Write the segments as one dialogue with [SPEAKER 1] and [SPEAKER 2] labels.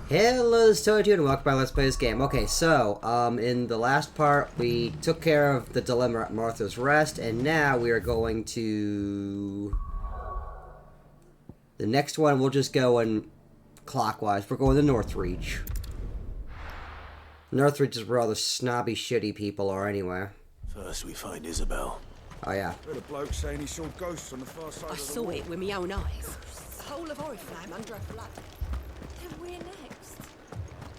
[SPEAKER 1] Hello, this is Toad and welcome back to Let's Play this game. Okay, so, in the last part, we took care of the dilemma at Martha's Rest, and now we are going to... The next one, we'll just go in clockwise. We're going to Northreach. Northreach is where all the snobby, shitty people are anyway.
[SPEAKER 2] First we find Isabel.
[SPEAKER 1] Oh, yeah.
[SPEAKER 3] Heard a bloke saying he saw ghosts on the far side
[SPEAKER 4] I
[SPEAKER 3] of the
[SPEAKER 4] saw
[SPEAKER 3] wall.
[SPEAKER 4] it with my own eyes. The whole of Oriflamme under a flood. Then we're next.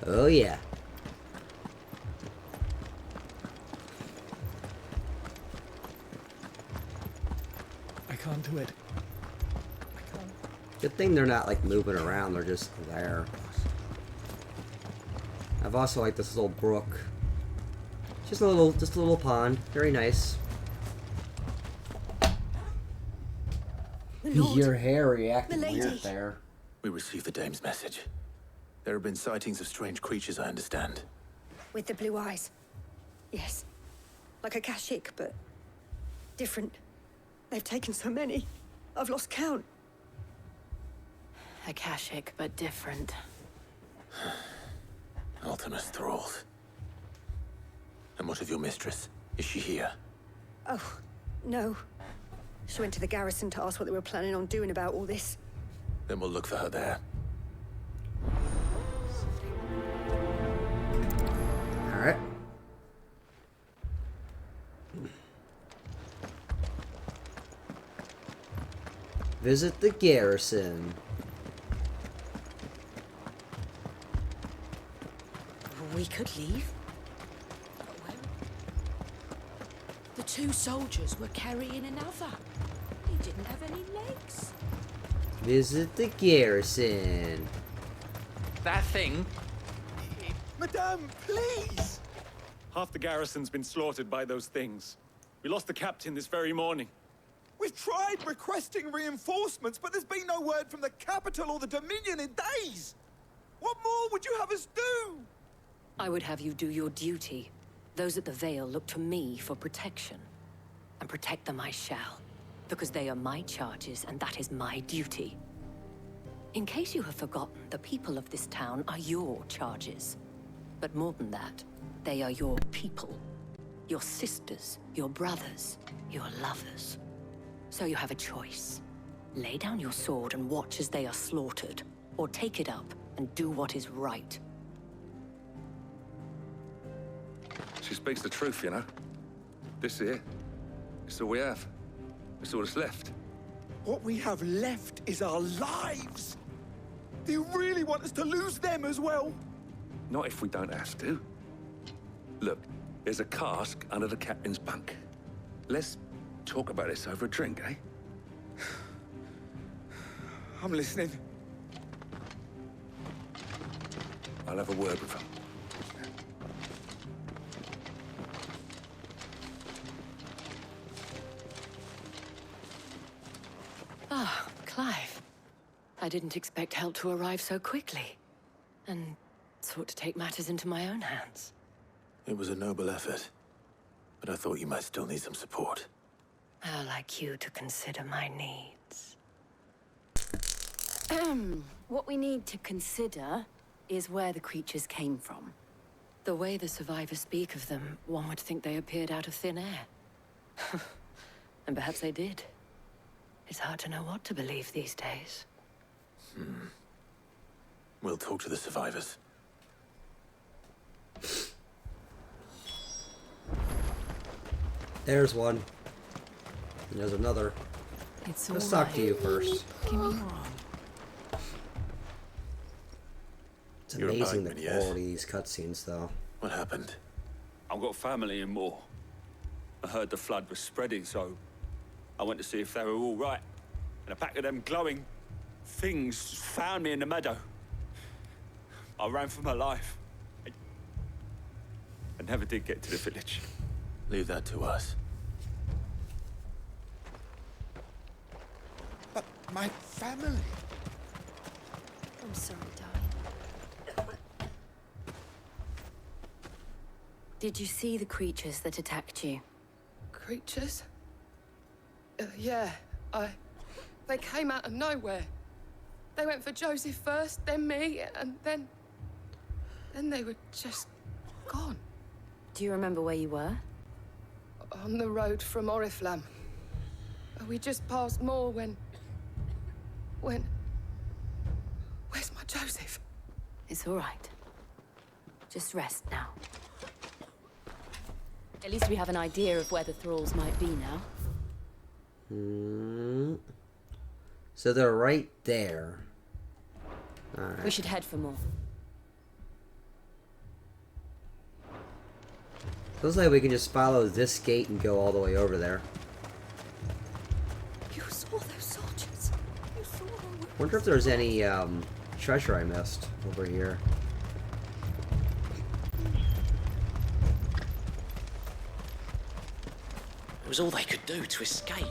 [SPEAKER 1] Oh, yeah.
[SPEAKER 5] I can't do it. I can't.
[SPEAKER 1] Good thing they're not, like, moving around. They're just there. I've also liked this little brook. Just a little pond. Very nice.
[SPEAKER 4] The Lord.
[SPEAKER 1] Your hair reacted
[SPEAKER 4] Milady.
[SPEAKER 1] weird there.
[SPEAKER 2] We received the dame's message. There have been sightings of strange creatures, I understand.
[SPEAKER 6] With the blue eyes. Yes. Like a Kashik, but different. They've taken so many. I've lost count.
[SPEAKER 4] Akashic, but different.
[SPEAKER 2] Ultimus thralls. And what of your mistress? Is she here?
[SPEAKER 6] Oh, no. She went to the garrison to ask what they were planning on doing about all this.
[SPEAKER 2] Then we'll look for her there.
[SPEAKER 1] Alright. Visit the garrison.
[SPEAKER 4] We could leave. But when? The two soldiers were carrying another. He didn't have any legs.
[SPEAKER 1] Visit the garrison.
[SPEAKER 7] That thing?
[SPEAKER 3] Madame, please! Half the garrison's been slaughtered by those things. We lost the captain this very morning.
[SPEAKER 8] We've tried requesting reinforcements, but there's been no word from the capital or the Dominion in days! What more would you have us do?
[SPEAKER 9] I would have you do your duty. Those at the Vale look to me for protection. And protect them I shall. Because they are my charges, and that is my duty. In case you have forgotten, the people of this town are your charges. But more than that, they are your people. Your sisters, your brothers, your lovers. So you have a choice. Lay down your sword and watch as they are slaughtered, or take it up and do what is right.
[SPEAKER 5] She speaks the truth, you know. This here, it's all we have. It's all that's left.
[SPEAKER 8] What we have left is our lives! Do you really want us to lose them as well?
[SPEAKER 5] Not if we don't have to. Look, there's a cask under the captain's bunk. Let's talk about this over a drink, eh?
[SPEAKER 8] I'm listening.
[SPEAKER 5] I'll have a word with him.
[SPEAKER 9] Ah, Clive. I didn't expect help to arrive so quickly. And sought to take matters into my own hands.
[SPEAKER 2] It was a noble effort. But I thought you might still need some support.
[SPEAKER 9] I'd like you to consider my needs.
[SPEAKER 4] What we need to consider is where the creatures came from.
[SPEAKER 9] The way the survivors speak of them, one would think they appeared out of thin air. And perhaps they did. It's hard to know what to believe these days.
[SPEAKER 2] We'll talk to the survivors.
[SPEAKER 1] There's one. And there's another.
[SPEAKER 4] It's
[SPEAKER 1] Let's talk to you first.
[SPEAKER 4] Give me more.
[SPEAKER 1] It's
[SPEAKER 2] You're a
[SPEAKER 1] amazing the
[SPEAKER 2] bugman, yes?
[SPEAKER 1] quality of these cutscenes, though.
[SPEAKER 2] What happened?
[SPEAKER 3] I've got family in Moor. I heard the flood was spreading, so I went to see if they were all right. And a pack of them glowing things found me in the meadow. I ran for my life. I never did get to the village.
[SPEAKER 2] Leave that to us.
[SPEAKER 8] But my family...
[SPEAKER 4] I'm sorry, darling.
[SPEAKER 9] Did you see the creatures that attacked you?
[SPEAKER 10] Creatures? Yeah, they came out of nowhere. They went for Joseph first, then me, and then... Then they were just gone.
[SPEAKER 4] Do you remember where you were?
[SPEAKER 10] On the road from Oriflamme. We just passed Moor when... Where's my Joseph?
[SPEAKER 4] It's all right. Just rest now. At least we have an idea of where the thralls might be now.
[SPEAKER 1] So they're right there. Alright.
[SPEAKER 4] We should head for more.
[SPEAKER 1] Looks like we can just follow this gate and go all the way over there.
[SPEAKER 6] You saw those soldiers. You saw them.
[SPEAKER 1] Wonder if there's any treasure I missed over here.
[SPEAKER 11] It was all they could do to escape.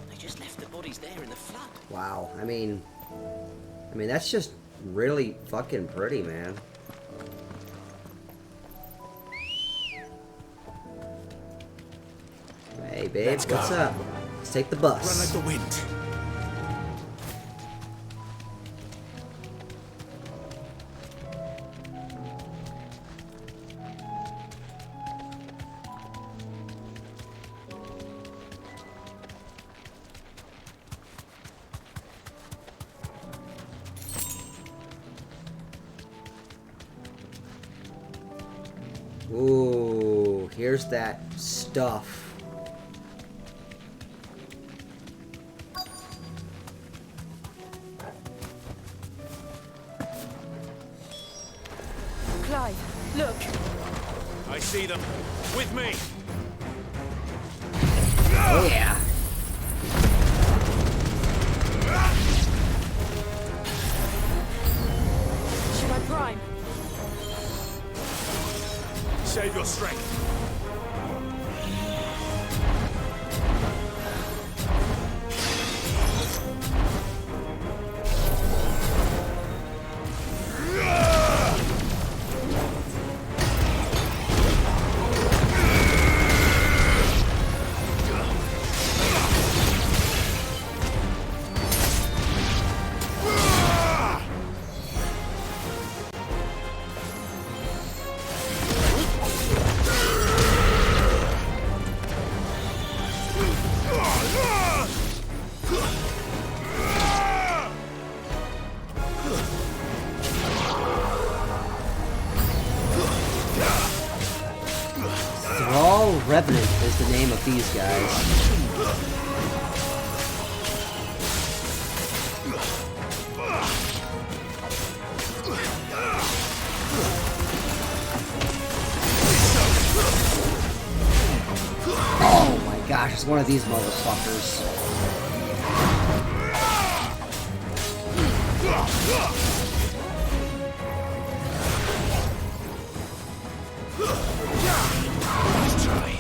[SPEAKER 11] They just left the bodies there in the flood.
[SPEAKER 1] Wow. I mean that's just really fucking pretty, man. Hey, babe,
[SPEAKER 2] Let's
[SPEAKER 1] what's
[SPEAKER 2] go.
[SPEAKER 1] up? Let's take the bus.
[SPEAKER 2] Run like the wind.
[SPEAKER 1] Ooh, here's that stuff.
[SPEAKER 4] Clive, look!
[SPEAKER 2] I see them. With me.
[SPEAKER 1] Oh yeah.
[SPEAKER 4] Should I prime?
[SPEAKER 2] Save your strength.
[SPEAKER 1] Thrall Revenant is the name of these guys. Oh my gosh, it's one of these motherfuckers.
[SPEAKER 2] Let's try.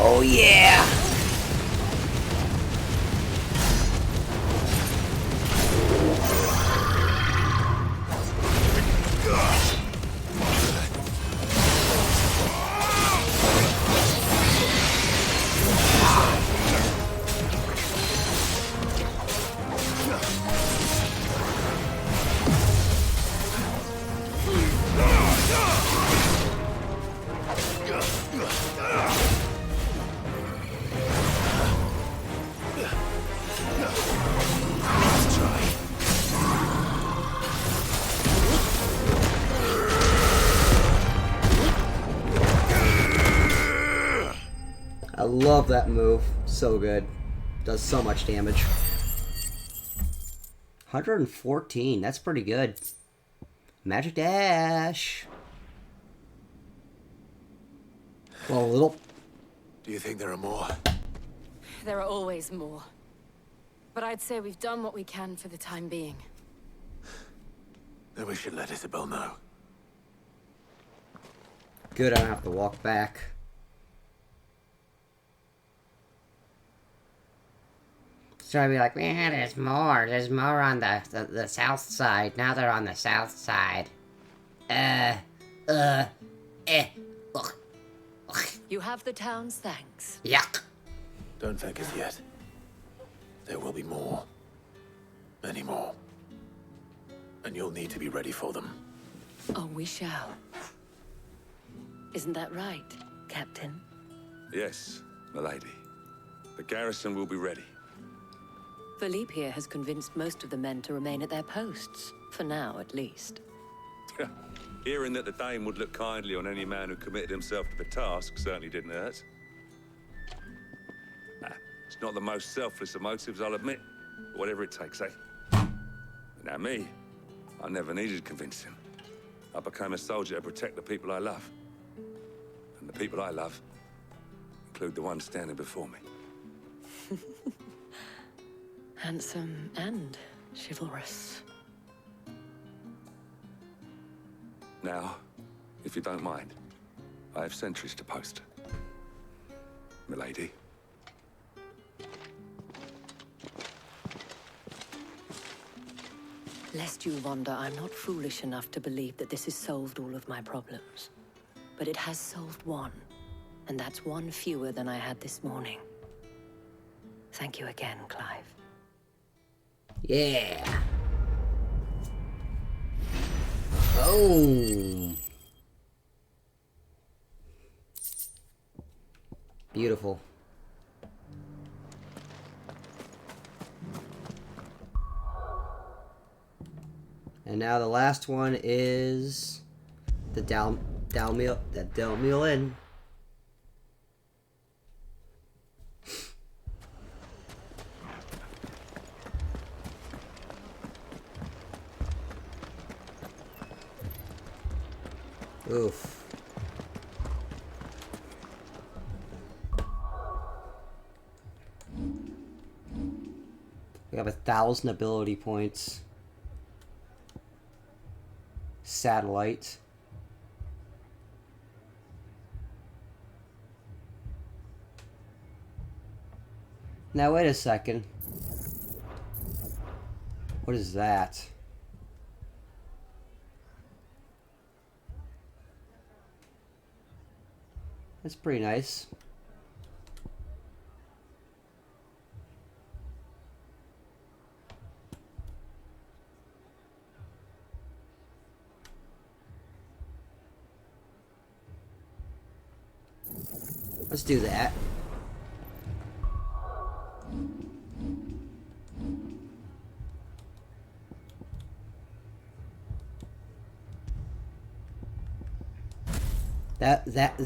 [SPEAKER 1] Oh yeah! I love that move. So good. Does so much damage. 114. That's pretty good. Magic Dash. Well, a little.
[SPEAKER 2] Do you think there are more?
[SPEAKER 4] There are always more. But I'd say we've done what we can for the time being.
[SPEAKER 2] Then we should let Isabel know.
[SPEAKER 1] Good, I don't have to walk back. trying to be like, man, there's more. There's more on the south side. Now they're on the south side. Ugh.
[SPEAKER 9] You have the town's thanks.
[SPEAKER 1] Yuck.
[SPEAKER 2] Don't thank us yet. There will be more. Many more. And you'll need to be ready for them.
[SPEAKER 9] Oh, we shall. Isn't that right, Captain?
[SPEAKER 5] Yes, milady. The garrison will be ready.
[SPEAKER 9] Philippe here has convinced most of the men to remain at their posts. For now, at least.
[SPEAKER 5] Hearing that the Dane would look kindly on any man who committed himself to the task certainly didn't hurt. It's not the most selfless of motives, I'll admit. But whatever it takes, eh? Now me, I never needed convincing. I became a soldier to protect the people I love. And the people I love include the ones standing before me.
[SPEAKER 9] Handsome and chivalrous.
[SPEAKER 5] Now, if you don't mind, I have sentries to post. Milady.
[SPEAKER 9] Lest you wonder, I'm not foolish enough to believe that this has solved all of my problems. But it has solved one, and that's one fewer than I had this morning. Thank you again, Clive.
[SPEAKER 1] Yeah. Oh. Beautiful. And now the last one is the Dalmeal Inn. Oof. We have 1,000 ability points. Satellite. Now wait a second. What is that? That's pretty nice. Let's do that.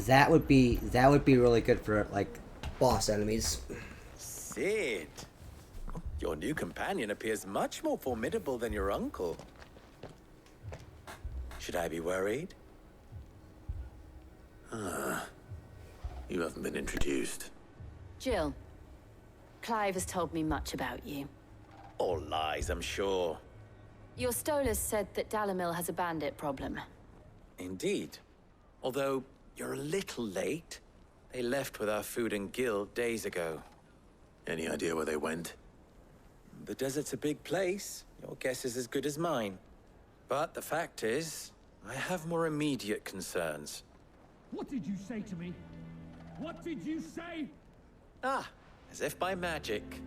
[SPEAKER 1] That would be really good for like boss enemies.
[SPEAKER 11] Cid, your new companion appears much more formidable than your uncle. Should I be worried?
[SPEAKER 2] You haven't been introduced.
[SPEAKER 4] Jill, Clive has told me much about you.
[SPEAKER 11] All lies, I'm sure.
[SPEAKER 4] Your Stolas said that Dalimil has a bandit problem.
[SPEAKER 11] Indeed. Although, you're a little late. They left with our food and guild days ago.
[SPEAKER 2] Any idea where they went?
[SPEAKER 11] The desert's a big place. Your guess is as good as mine. But the fact is, I have more immediate concerns.
[SPEAKER 12] What did you say to me? What did you say?
[SPEAKER 11] Ah, as if by magic.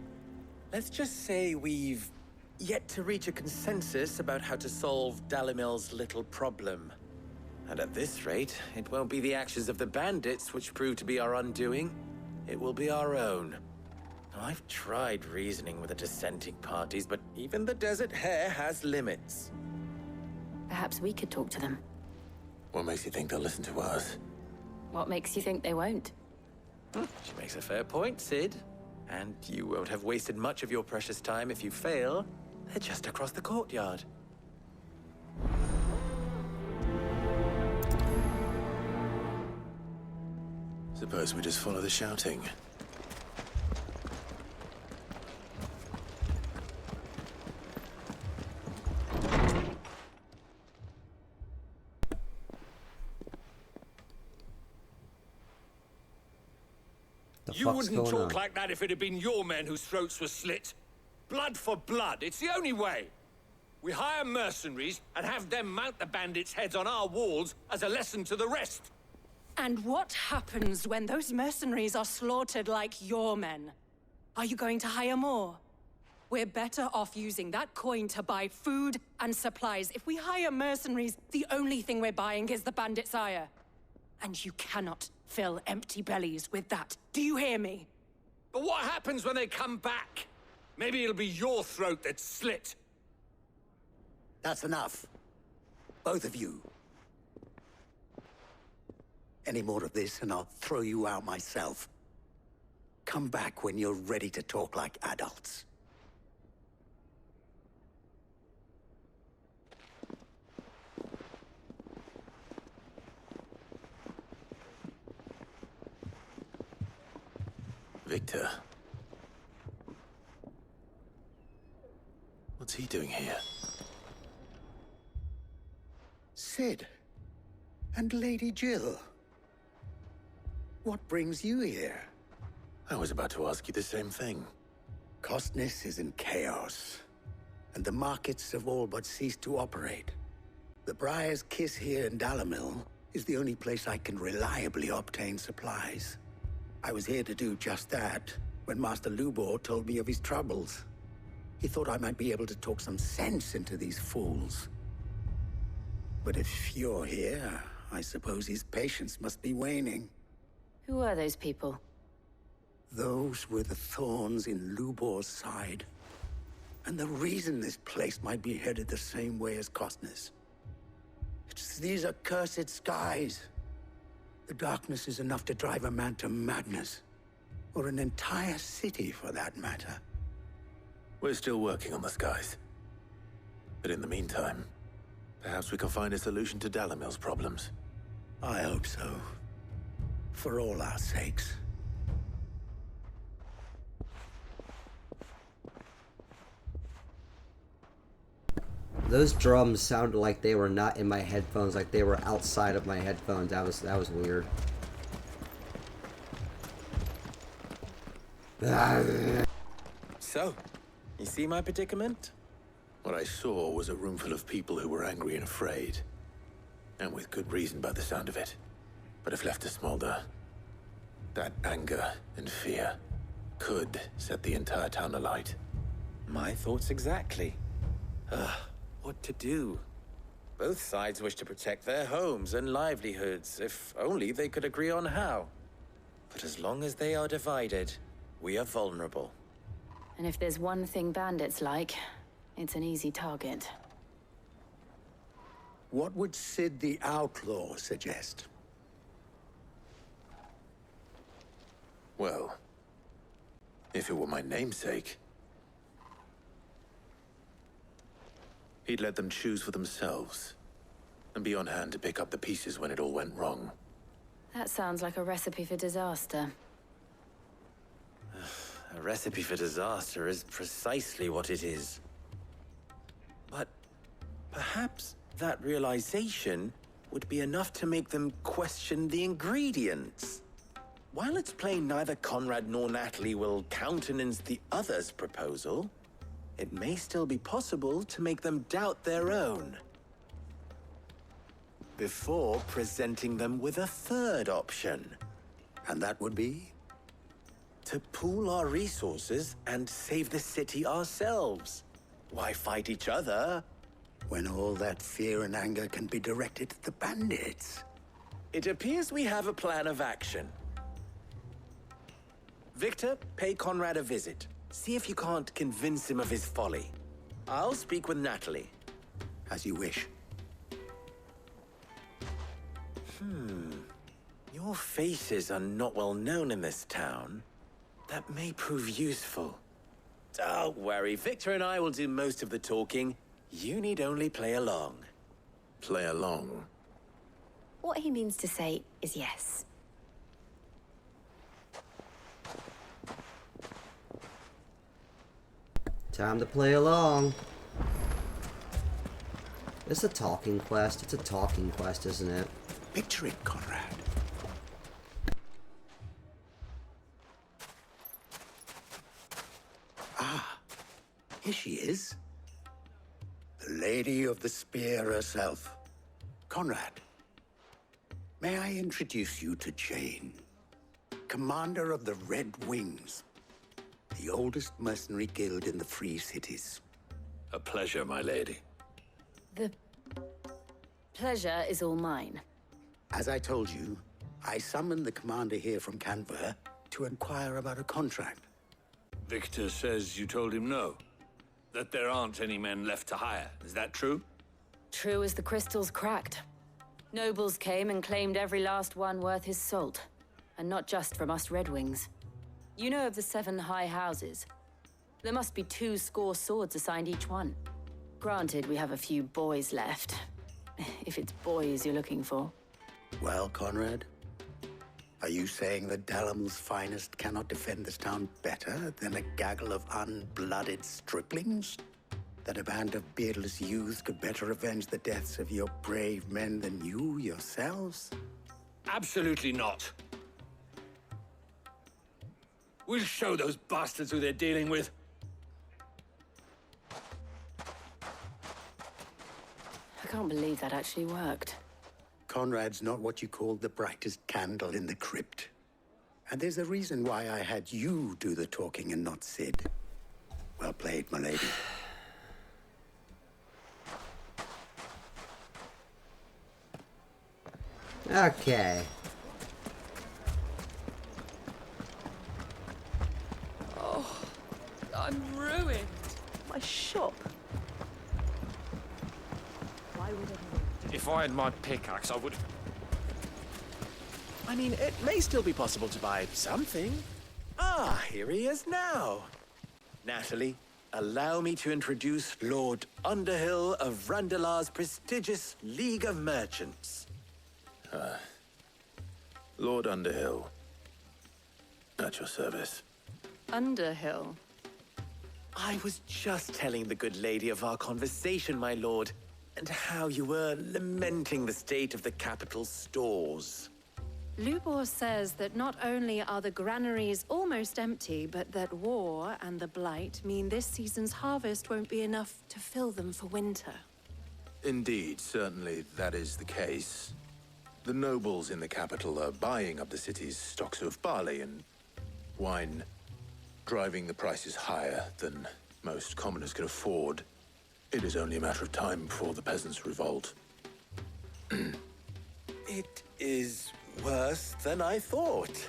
[SPEAKER 11] Let's just say we've yet to reach a consensus about how to solve Dalimil's little problem. And at this rate, it won't be the actions of the bandits which prove to be our undoing. It will be our own. Now, I've tried reasoning with the dissenting parties, but even the Desert Hare has limits.
[SPEAKER 4] Perhaps we could talk to them.
[SPEAKER 2] What makes you think they'll listen to us?
[SPEAKER 4] What makes you think they won't?
[SPEAKER 11] She makes a fair point, Cid. And you won't have wasted much of your precious time if you fail. They're just across the courtyard.
[SPEAKER 2] Suppose we just follow the shouting.
[SPEAKER 3] You wouldn't talk like that if it had been your men whose throats were slit.
[SPEAKER 13] blood for blood. It's the only way. We hire mercenaries and have them mount the bandits' heads on our walls as a lesson to the rest.
[SPEAKER 4] And what happens when those mercenaries are slaughtered like your men? Are you going to hire more? We're better off using that coin to buy food and supplies. If we hire mercenaries, the only thing we're buying is the bandits' ire. And you cannot fill empty bellies with that. Do you hear me?
[SPEAKER 13] But what happens when they come back? Maybe it'll be your throat that's slit.
[SPEAKER 14] That's enough. Both of you. Any more of this and I'll throw you out myself. Come back when you're ready to talk like adults.
[SPEAKER 2] Victor. What's he doing here?
[SPEAKER 14] Cid. And Lady Jill. What brings you here?
[SPEAKER 2] I was about to ask you the same thing.
[SPEAKER 14] Costness is in chaos, and the markets have all but ceased to operate. The Briar's Kiss here in Dalimil is the only place I can reliably obtain supplies. I was here to do just that when Master Lubor told me of his troubles. He thought I might be able to talk some sense into these fools. But if you're here, I suppose his patience must be waning.
[SPEAKER 9] Who are those people?
[SPEAKER 14] Those were the thorns in Lubor's side. And the reason this place might be headed the same way as Costness. It's these accursed skies. The darkness is enough to drive a man to madness. Or an entire city, for that matter.
[SPEAKER 2] We're still working on the skies. But in the meantime, perhaps we can find a solution to Dalimil's problems.
[SPEAKER 14] I hope so. For all our sakes.
[SPEAKER 1] Those drums sounded like they were not in my headphones, like they were outside of my headphones. That was weird.
[SPEAKER 11] So, you see my predicament?
[SPEAKER 2] What I saw was a room full of people who were angry and afraid. And with good reason by the sound of it. But if left to smolder, that anger and fear could set the entire town alight.
[SPEAKER 11] My thoughts exactly. What to do? Both sides wish to protect their homes and livelihoods, if only they could agree on how. But as long as they are divided, we are vulnerable.
[SPEAKER 4] And if there's one thing bandits like, it's an easy target.
[SPEAKER 14] What would Cid the Outlaw suggest?
[SPEAKER 2] Well, if it were my namesake, he'd let them choose for themselves, and be on hand to pick up the pieces when it all went wrong.
[SPEAKER 4] That sounds like a recipe for disaster.
[SPEAKER 11] A recipe for disaster is precisely what it is. But perhaps that realization would be enough to make them question the ingredients. While it's plain neither Conrad nor Natalie will countenance the other's proposal, it may still be possible to make them doubt their own. Before presenting them with a third option.
[SPEAKER 14] And that would be?
[SPEAKER 11] To pool our resources and save the city ourselves. Why fight each other?
[SPEAKER 14] When all that fear and anger can be directed at the bandits.
[SPEAKER 11] It appears we have a plan of action. Victor, pay Conrad a visit. See if you can't convince him of his folly. I'll speak with Natalie.
[SPEAKER 14] As you wish.
[SPEAKER 11] Your faces are not well known in this town. That may prove useful. Don't worry, Victor and I will do most of the talking. You need only play along.
[SPEAKER 2] Play along?
[SPEAKER 15] What he means to say is yes.
[SPEAKER 1] Time to play along. It's a talking quest. It's a talking quest, isn't it?
[SPEAKER 14] Picture it, Conrad. Here she is. The Lady of the Spear herself. Conrad, may I introduce you to Jane, commander of the Red Wings, the oldest mercenary guild in the Free Cities.
[SPEAKER 5] A pleasure, my lady.
[SPEAKER 15] The pleasure is all mine.
[SPEAKER 14] As I told you, I summoned the commander here from Canver to inquire about a contract.
[SPEAKER 5] Victor says you told him no. That there aren't any men left to hire. Is that true?
[SPEAKER 15] True as the crystals cracked. Nobles came and claimed every last one worth his salt. And not just from us Red Wings. You know of the 7 high houses. There must be 2 swords assigned each one. Granted, we have a few boys left. If it's boys you're looking for.
[SPEAKER 14] Well, Conrad, are you saying that Dalimil's finest cannot defend this town better than a gaggle of unblooded striplings? That a band of beardless youths could better avenge the deaths of your brave men than you yourselves?
[SPEAKER 13] Absolutely not. We'll show those bastards who they're dealing with.
[SPEAKER 15] I can't believe that actually worked.
[SPEAKER 14] Conrad's not what you call the brightest candle in the crypt. And there's a reason why I had you do the talking and not Sid. Well played, my lady.
[SPEAKER 1] Okay.
[SPEAKER 10] Oh, I'm ruined. My shop. Why would anyone?
[SPEAKER 16] If I had my pickaxe, I would...
[SPEAKER 11] I mean, it may still be possible to buy something. Ah, here he is now. Natalie, allow me to introduce Lord Underhill of Randalar's prestigious League of Merchants.
[SPEAKER 2] Lord Underhill. At your service.
[SPEAKER 4] Underhill?
[SPEAKER 11] I was just telling the good lady of our conversation, my lord, and how you were lamenting the state of the capital's stores.
[SPEAKER 4] Lubor says that not only are the granaries almost empty, but that war and the Blight mean this season's harvest won't be enough to fill them for winter.
[SPEAKER 2] Indeed, certainly that is the case. The nobles in the capital are buying up the city's stocks of barley and wine, driving the prices higher than most commoners can afford. It is only a matter of time before the peasants revolt.
[SPEAKER 11] It is worse than I thought.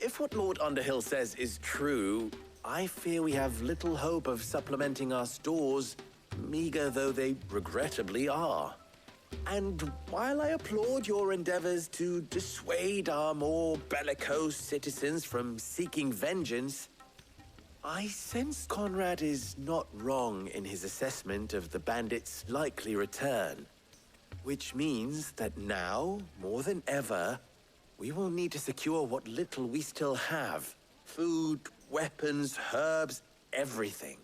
[SPEAKER 11] If what Lord Underhill says is true, I fear we have little hope of supplementing our stores, meager though they regrettably are. And while I applaud your endeavors to dissuade our more bellicose citizens from seeking vengeance, I sense Conrad is not wrong in his assessment of the bandits' likely return. Which means that now, more than ever, we will need to secure what little we still have. Food, weapons, herbs, everything.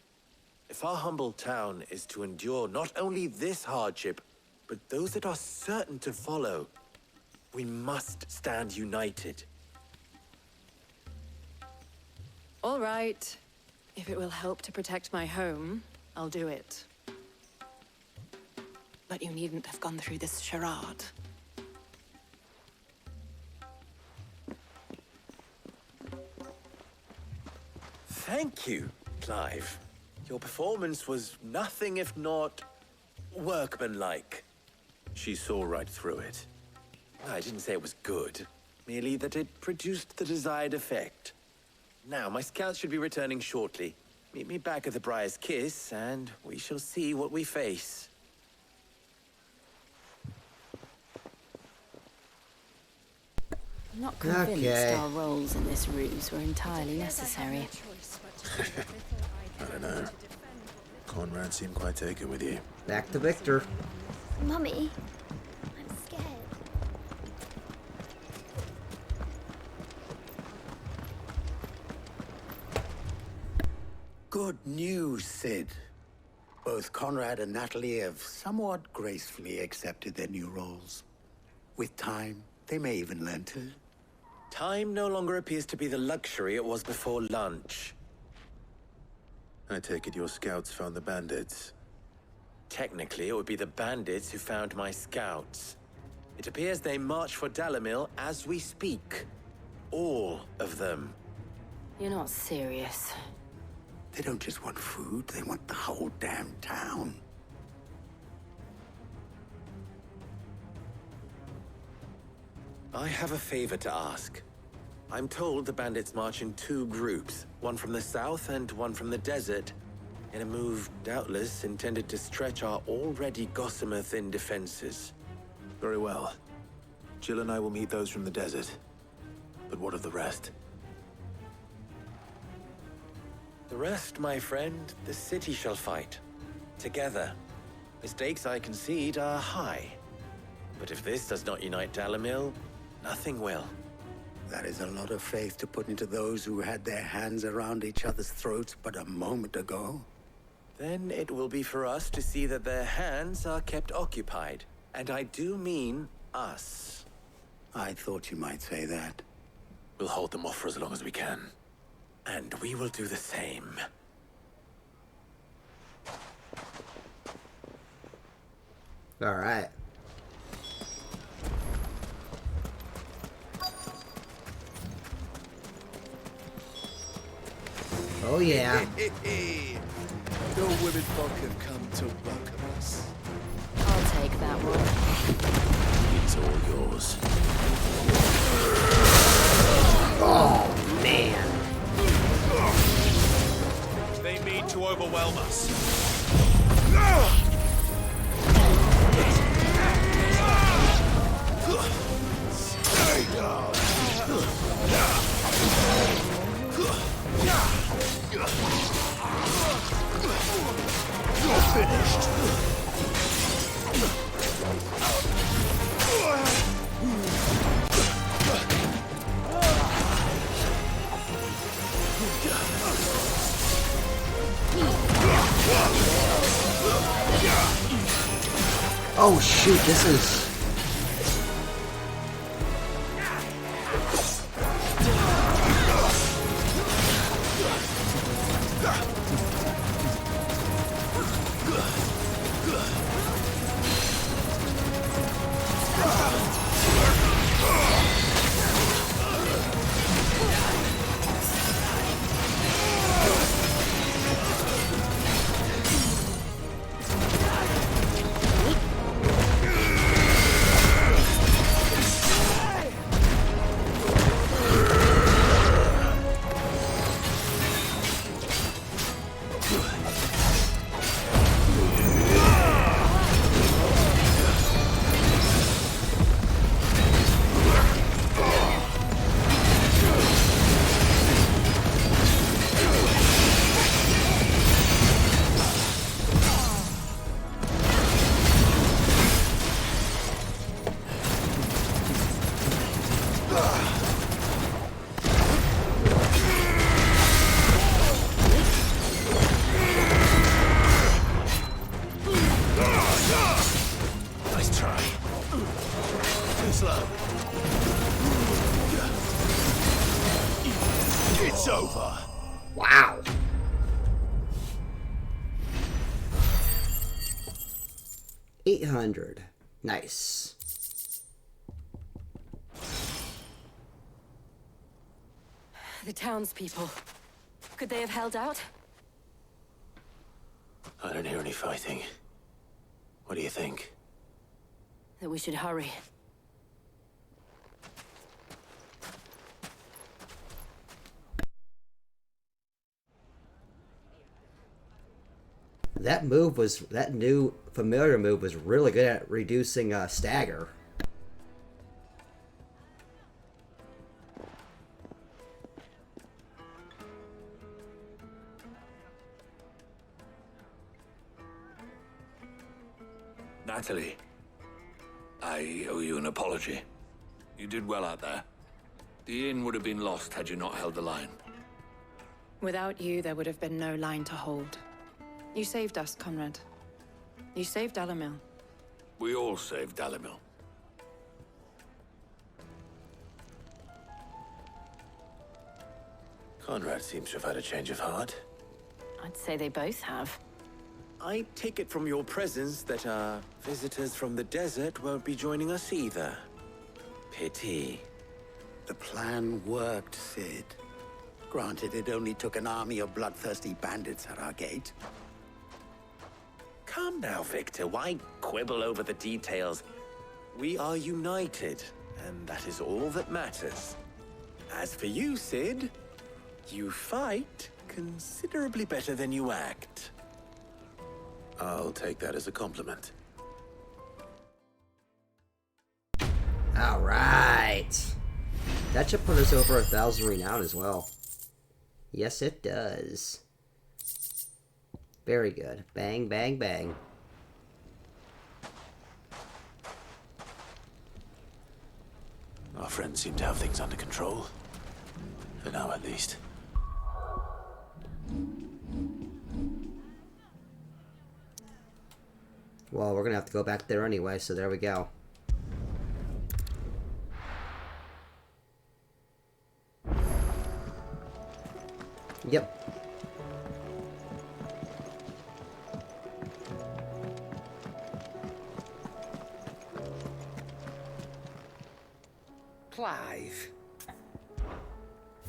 [SPEAKER 11] If our humble town is to endure not only this hardship, but those that are certain to follow, we must stand united.
[SPEAKER 4] All right. If it will help to protect my home, I'll do it. But you needn't have gone through this charade.
[SPEAKER 11] Thank you, Clive. Your performance was nothing if not workmanlike.
[SPEAKER 2] She saw right through it.
[SPEAKER 11] I didn't say it was good, merely that it produced the desired effect. Now, my scouts should be returning shortly. Meet me back at the Briar's Kiss, and we shall see what we face.
[SPEAKER 15] I'm not convinced our roles in this ruse were entirely necessary.
[SPEAKER 2] I don't know. Conrad seemed quite taken with you.
[SPEAKER 1] Back to Victor.
[SPEAKER 15] Mummy, I'm scared.
[SPEAKER 14] Good news, Sid. Both Conrad and Natalie have somewhat gracefully accepted their new roles. With time, they may even learn to.
[SPEAKER 11] Time no longer appears to be the luxury it was before lunch.
[SPEAKER 2] I take it your scouts found the bandits.
[SPEAKER 11] Technically, it would be the bandits who found my scouts. It appears they march for Dalimil as we speak. All of them.
[SPEAKER 15] You're not serious.
[SPEAKER 14] They don't just want food, they want the whole damn town.
[SPEAKER 11] I have a favor to ask. I'm told the bandits march in 2 groups, one from the south and one from the desert, in a move doubtless intended to stretch our already gossamer-thin defenses.
[SPEAKER 2] Very well. Jill and I will meet those from the desert. But what of the rest?
[SPEAKER 11] The rest, my friend, the city shall fight. Together. The stakes, I concede, are high. But if this does not unite Dalimil, nothing will.
[SPEAKER 14] That is a lot of faith to put into those who had their hands around each other's throats but a moment ago.
[SPEAKER 11] Then it will be for us to see that their hands are kept occupied. And I do mean us.
[SPEAKER 14] I thought you might say that.
[SPEAKER 2] We'll hold them off for as long as we can.
[SPEAKER 11] And we will do the same.
[SPEAKER 1] All right. Oh yeah.
[SPEAKER 16] The women folk have come to welcome us.
[SPEAKER 15] I'll take that one.
[SPEAKER 2] It's all yours.
[SPEAKER 1] Oh man.
[SPEAKER 16] They mean to overwhelm us. Stay down. You're finished.
[SPEAKER 1] Oh shoot, this is...
[SPEAKER 16] It's over.
[SPEAKER 1] Wow. $800. Nice.
[SPEAKER 15] The townspeople. Could they have held out?
[SPEAKER 2] I don't hear any fighting. What do you think?
[SPEAKER 15] That we should hurry.
[SPEAKER 1] That move was, that new familiar move was really good at reducing stagger.
[SPEAKER 5] Natalie, I owe you an apology. You did well out there. The inn would have been lost had you not held the line.
[SPEAKER 17] Without you, there would have been no line to hold. You saved us, Conrad. You saved Dalimil.
[SPEAKER 5] We all saved Dalimil.
[SPEAKER 2] Conrad seems to have had a change of heart.
[SPEAKER 15] I'd say they both have.
[SPEAKER 11] I take it from your presence that our visitors from the desert won't be joining us either. Pity.
[SPEAKER 14] The plan worked, Sid. Granted, it only took an army of bloodthirsty bandits at our gate.
[SPEAKER 11] Calm now, Victor. Why quibble over the details? We are united, and that is all that matters. As for you, Sid, you fight considerably better than you act.
[SPEAKER 2] I'll take that as a compliment.
[SPEAKER 1] Alright. That should put us over 1,000 renown as well. Yes, it does. Very good. Bang, bang, bang.
[SPEAKER 2] Our friends seem to have things under control. For now, at least.
[SPEAKER 1] Well, we're gonna have to go back there anyway, so there we go. Yep.
[SPEAKER 18] Clive.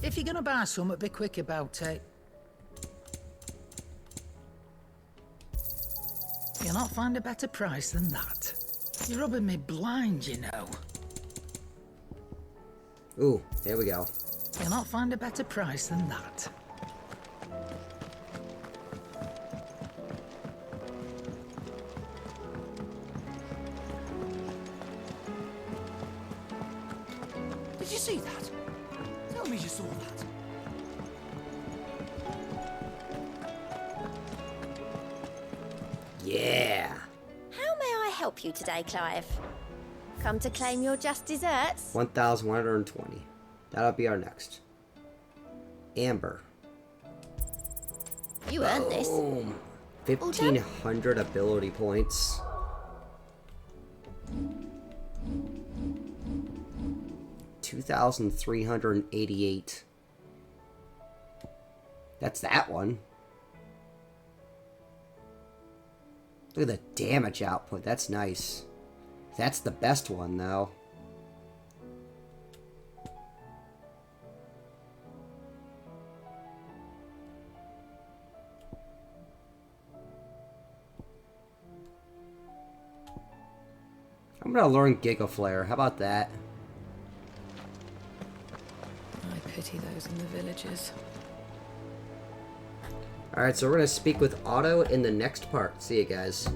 [SPEAKER 18] If you're gonna buy something, be quick about it. You'll not find a better price than that. You're rubbing me blind, you know.
[SPEAKER 1] Ooh, there we go.
[SPEAKER 18] You'll not find a better price than that. Did you see that? Tell me you saw that.
[SPEAKER 1] Yeah.
[SPEAKER 19] How may I help you today, Clive? Come to claim your just desserts?
[SPEAKER 1] 1,120. That'll be our next. Amber.
[SPEAKER 19] You earned this.
[SPEAKER 1] Boom. 1,500 ability points. $2,388. That's that one. Look at the damage output. That's nice. That's the best one, though. I'm gonna learn Giga Flare. How about that?
[SPEAKER 17] I pity those in the villages.
[SPEAKER 1] Alright, so we're gonna speak with Otto in the next part. See you guys.